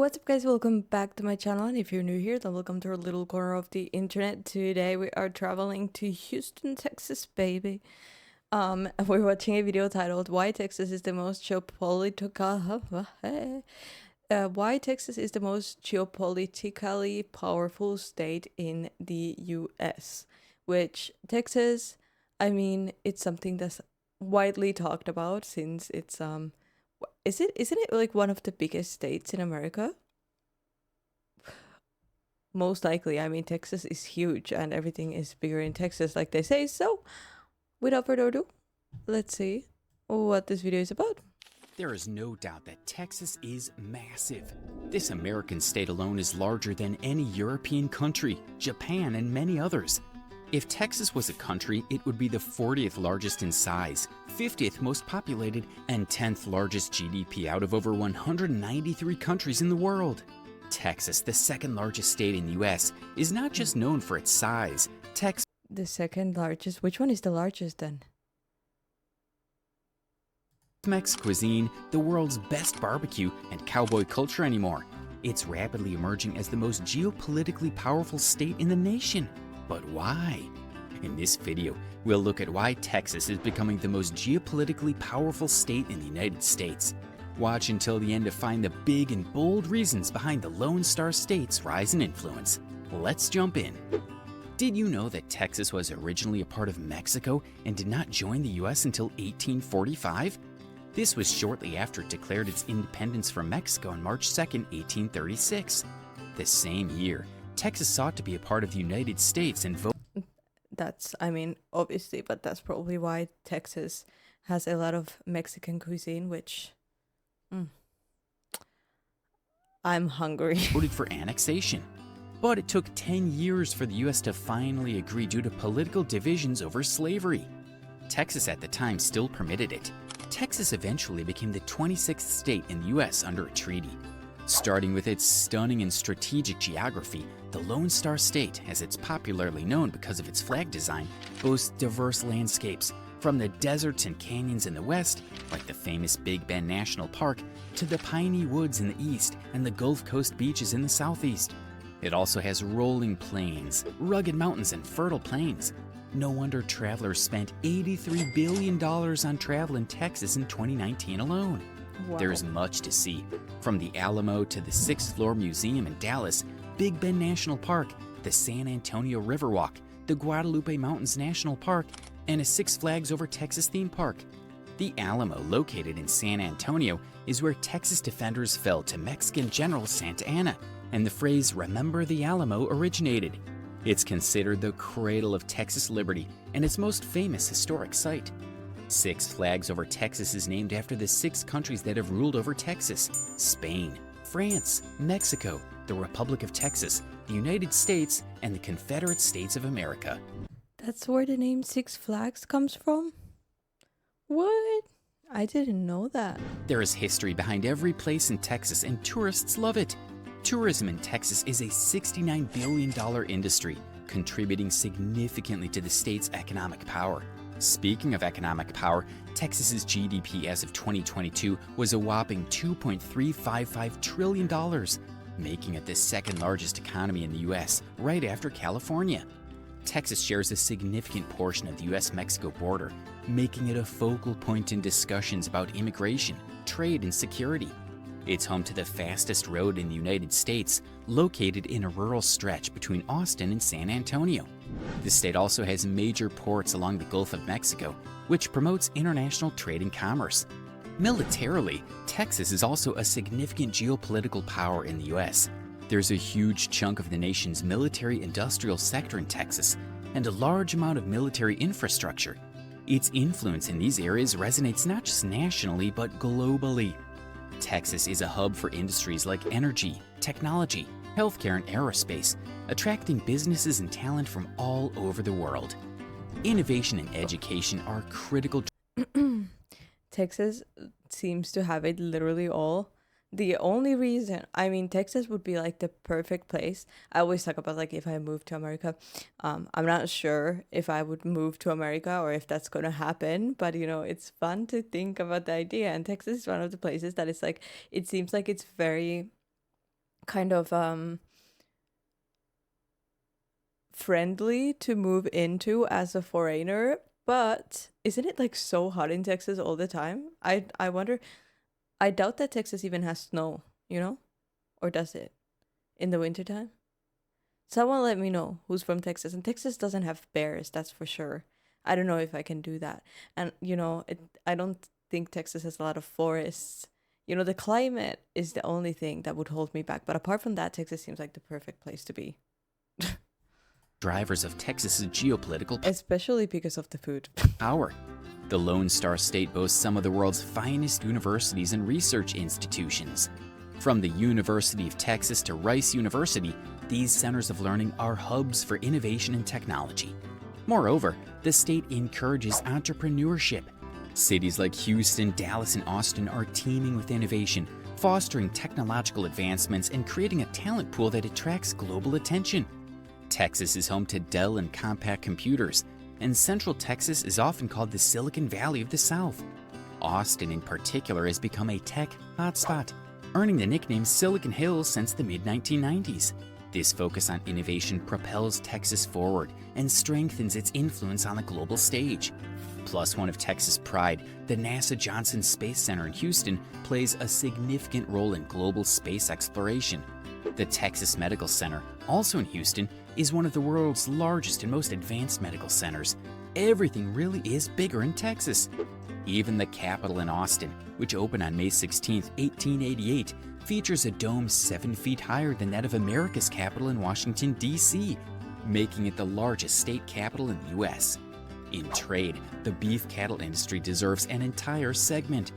What's up, guys? Welcome back to my channel, and if you're new here, then welcome to our little corner of the internet. Today we are traveling to Houston, Texas, baby. We're watching a video titled "Why Texas is the most geopolitical Why Texas is the most geopolitically powerful state in the U.S." Which Texas, I mean, it's something that's widely talked about since it's isn't it like one of the biggest states in America? Most likely. I mean, Texas is huge and everything is bigger in Texas, like they say. So, without further ado, let's see what this video is about. There is no doubt that Texas is massive. This American state alone is larger than any European country, Japan, and many others. If Texas was a country, it would be the 40th largest in size, 50th most populated, and 10th largest GDP out of over 193 countries in the world. Texas, the second largest state in the US, is not just known for its size. The second largest? Which one is the largest then? Tex-Mex cuisine, the world's best barbecue, and cowboy culture anymore. It's rapidly emerging as the most geopolitically powerful state in the nation. But why? In this video, we'll look at why Texas is becoming the most geopolitically powerful state in the United States. Watch until the end to find the big and bold reasons behind the Lone Star State's rise in influence. Let's jump in. Did you know that Texas was originally a part of Mexico and did not join the US until 1845? This was shortly after it declared its independence from Mexico on March 2, 1836. The same year, Texas sought to be a part of the United States and voted. That's, I mean, obviously, but that's probably why Texas has a lot of Mexican cuisine, which I'm hungry. Voted for annexation. But it took 10 years for the US to finally agree due to political divisions over slavery. Texas at the time still permitted it. Texas eventually became the 26th state in the US under a treaty. Starting with its stunning and strategic geography, the Lone Star State, as it's popularly known because of its flag design, boasts diverse landscapes, from the deserts and canyons in the west, like the famous Big Bend National Park, to the piney woods in the east and the Gulf Coast beaches in the southeast. It also has rolling plains, rugged mountains, and fertile plains. No wonder travelers spent $83 billion on travel in Texas in 2019 alone. Wow. There is much to see, from the Alamo to the Sixth Floor Museum in Dallas, Big Bend National Park, the San Antonio Riverwalk, the Guadalupe Mountains National Park, and a Six Flags Over Texas theme park. The Alamo, located in San Antonio, is where Texas defenders fell to Mexican General Santa Anna, and the phrase "Remember the Alamo" originated. It's considered the cradle of Texas liberty and its most famous historic site. Six Flags Over Texas is named after the 6 countries that have ruled over Texas: Spain, France, Mexico, the Republic of Texas, the United States, and the Confederate States of America. That's where the name Six Flags comes from? What? I didn't know that. There is history behind every place in Texas, and tourists love it. Tourism in Texas is a $69 billion industry, contributing significantly to the state's economic power. Speaking of economic power, Texas's GDP as of 2022 was a whopping $2.355 trillion, making it the second largest economy in the U.S., right after California. Texas shares a significant portion of the U.S. Mexico border, making it a focal point in discussions about immigration, trade, and security. It's home to the fastest road in the United States, located in a rural stretch between Austin and San Antonio. The state also has major ports along the Gulf of Mexico, which promotes international trade and commerce. Militarily, Texas is also a significant geopolitical power in the U.S. There's a huge chunk of the nation's military-industrial sector in Texas, and a large amount of military infrastructure. Its influence in these areas resonates not just nationally, but globally. Texas is a hub for industries like energy, technology, healthcare, and aerospace, attracting businesses and talent from all over the world. Innovation and education are critical. Texas seems to have it literally all. The only reason, I mean, Texas would be like the perfect place. I always talk about like if I moved to America. I'm not sure if I would move to America or if that's gonna happen, but you know, it's fun to think about the idea. And Texas is one of the places that it's like, it seems like it's very kind of friendly to move into as a foreigner. But isn't it like so hot in Texas all the time? I wonder. I doubt that Texas even has snow, you know? Or does it in the wintertime? Someone let me know who's from Texas. And Texas doesn't have bears, that's for sure. I don't know if I can do that. And I don't think Texas has a lot of forests. The climate is the only thing that would hold me back. But apart from that, Texas seems like the perfect place to be. Drivers of Texas's geopolitical Especially because of the food. power. The Lone Star State boasts some of the world's finest universities and research institutions. From the University of Texas to Rice University, these centers of learning are hubs for innovation and technology. Moreover, the state encourages entrepreneurship. Cities like Houston, Dallas, and Austin are teeming with innovation, fostering technological advancements and creating a talent pool that attracts global attention. Texas is home to Dell and Compaq computers, and Central Texas is often called the Silicon Valley of the South. Austin, in particular, has become a tech hotspot, earning the nickname Silicon Hills since the mid-1990s. This focus on innovation propels Texas forward and strengthens its influence on the global stage. Plus, one of Texas' pride, the NASA Johnson Space Center in Houston, plays a significant role in global space exploration. The Texas Medical Center, also in Houston, is one of the world's largest and most advanced medical centers. Everything really is bigger in Texas. Even the Capitol in Austin, which opened on May 16, 1888, features a dome 7 feet higher than that of America's capital in Washington, D.C., making it the largest state capital in the U.S. In trade, the beef cattle industry deserves an entire segment.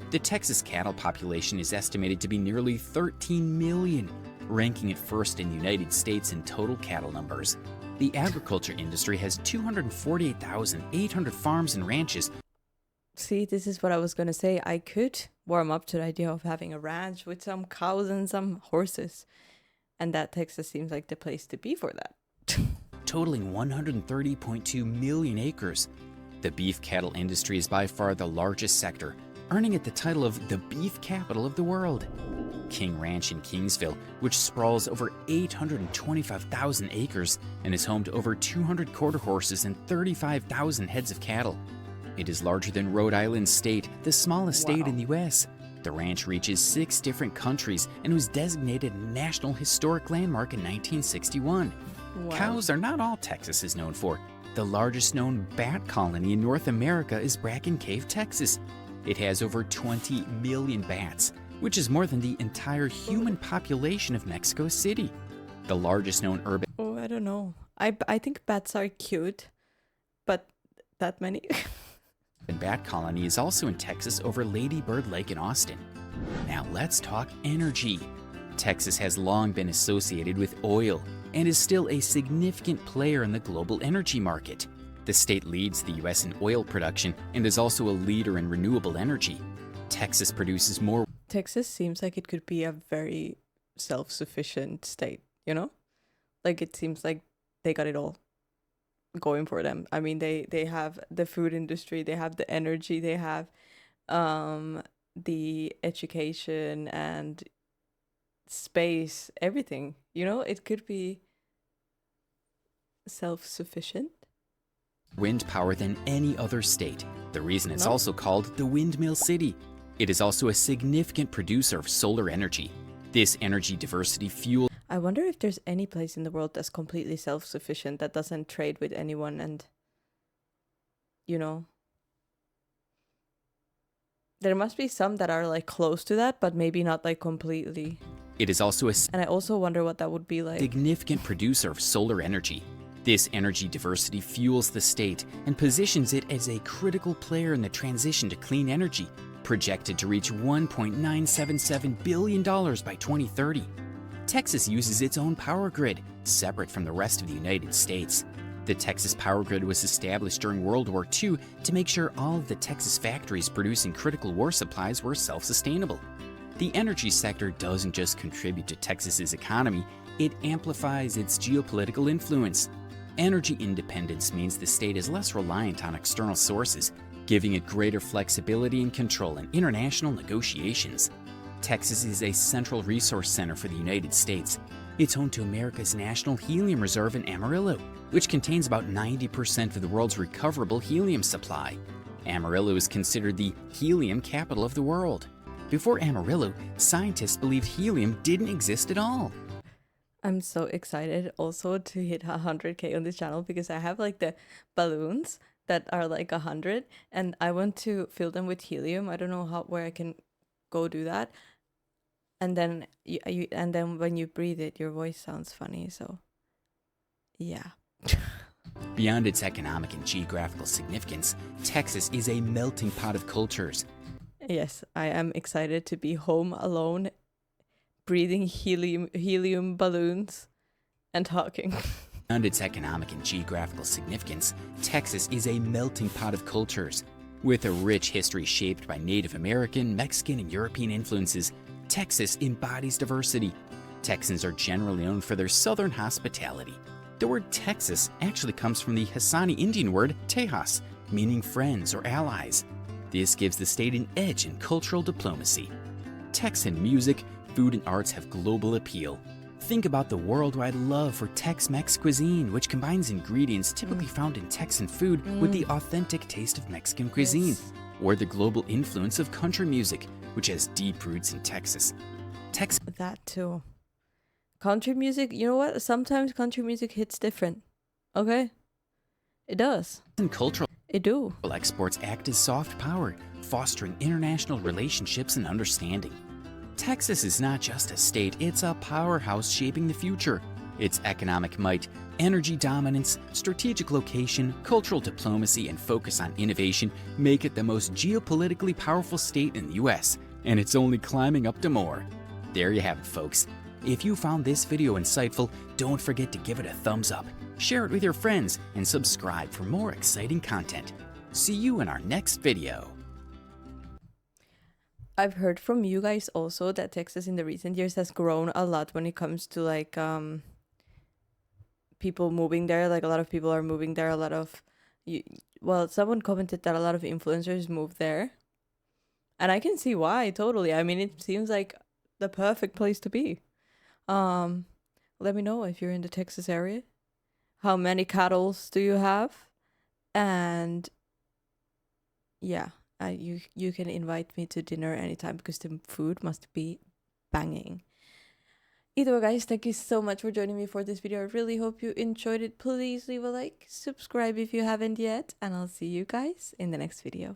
The Texas cattle population is estimated to be nearly 13 million, ranking it first in the United States in total cattle numbers. The agriculture industry has 248,800 farms and ranches. See, this is what I was gonna say. I could warm up to the idea of having a ranch with some cows and some horses. And that Texas seems like the place to be for that. Totaling 130.2 million acres. The beef cattle industry is by far the largest sector, earning it the title of the beef capital of the world. King Ranch in Kingsville, which sprawls over 825,000 acres and is home to over 200 quarter horses and 35,000 heads of cattle. It is larger than Rhode Island State, the smallest state in the U.S. The ranch reaches 6 different countries and was designated a National Historic Landmark in 1961. Wow. Cows are not all Texas is known for. The largest known bat colony in North America is Bracken Cave, Texas. It has over 20 million bats, which is more than the entire human population of Mexico City. The largest known urban Oh, I don't know. I think bats are cute, but that many? bat colony is also in Texas over Lady Bird Lake in Austin. Now let's talk energy. Texas has long been associated with oil and is still a significant player in the global energy market. The state leads the U.S. in oil production and is also a leader in renewable energy. Texas produces more. Texas seems like it could be a very self-sufficient state, you know? Like it seems like they got it all going for them. I mean, they have the food industry, they have the energy, they have the education and space, everything. It could be self-sufficient. Wind power than any other state. The reason it's No? also called the Windmill City. It is also a significant producer of solar energy. This energy diversity fuels. I wonder if there's any place in the world that's completely self-sufficient that doesn't trade with anyone and, there must be some that are like close to that, but maybe not like completely. It is also a And I also wonder what that would be like. significant producer of solar energy. This energy diversity fuels the state and positions it as a critical player in the transition to clean energy, projected to reach $1.977 billion by 2030. Texas uses its own power grid, separate from the rest of the United States. The Texas power grid was established during World War II to make sure all of the Texas factories producing critical war supplies were self-sustainable. The energy sector doesn't just contribute to Texas's economy, it amplifies its geopolitical influence. Energy independence means the state is less reliant on external sources, giving it greater flexibility and control in international negotiations. Texas is a central resource center for the United States. It's home to America's National Helium Reserve in Amarillo, which contains about 90% of the world's recoverable helium supply. Amarillo is considered the helium capital of the world. Before Amarillo, scientists believed helium didn't exist at all. I'm so excited also to hit 100K on this channel because I have like the balloons that are like 100 and I want to fill them with helium. I don't know where I can go do that. And then and then when you breathe it, your voice sounds funny. So yeah. Beyond its economic and geographical significance, Texas is a melting pot of cultures. Yes, I am excited to be home alone, breathing helium balloons and talking. Beyond its economic and geographical significance, Texas is a melting pot of cultures. With a rich history shaped by Native American, Mexican, and European influences, Texas embodies diversity. Texans are generally known for their southern hospitality. The word Texas actually comes from the Hassani Indian word Tejas, meaning friends or allies. This gives the state an edge in cultural diplomacy. Texan music, food, and arts have global appeal. Think about the worldwide love for Tex-Mex cuisine, which combines ingredients typically found in Texan food with the authentic taste of Mexican cuisine. Yes. Or the global influence of country music, which has deep roots in Texas. That too. Country music, you know what? Sometimes country music hits different. Okay? It does. Texan cultural It do. exports act as soft power, fostering international relationships and understanding. Texas is not just a state, it's a powerhouse shaping the future. Its economic might, energy dominance, strategic location, cultural diplomacy, and focus on innovation make it the most geopolitically powerful state in the US, and it's only climbing up to more. There you have it, folks. If you found this video insightful, don't forget to give it a thumbs up, share it with your friends, and subscribe for more exciting content. See you in our next video. I've heard from you guys also that Texas in the recent years has grown a lot when it comes to like people moving there. Like a lot of people are moving there. A lot of someone commented that a lot of influencers move there. And I can see why, totally. I mean, it seems like the perfect place to be. Let me know if you're in the Texas area. How many cattle do you have? And yeah, you can invite me to dinner anytime because the food must be banging. Either way, guys, thank you so much for joining me for this video. I really hope you enjoyed it. Please leave a like, subscribe if you haven't yet, and I'll see you guys in the next video.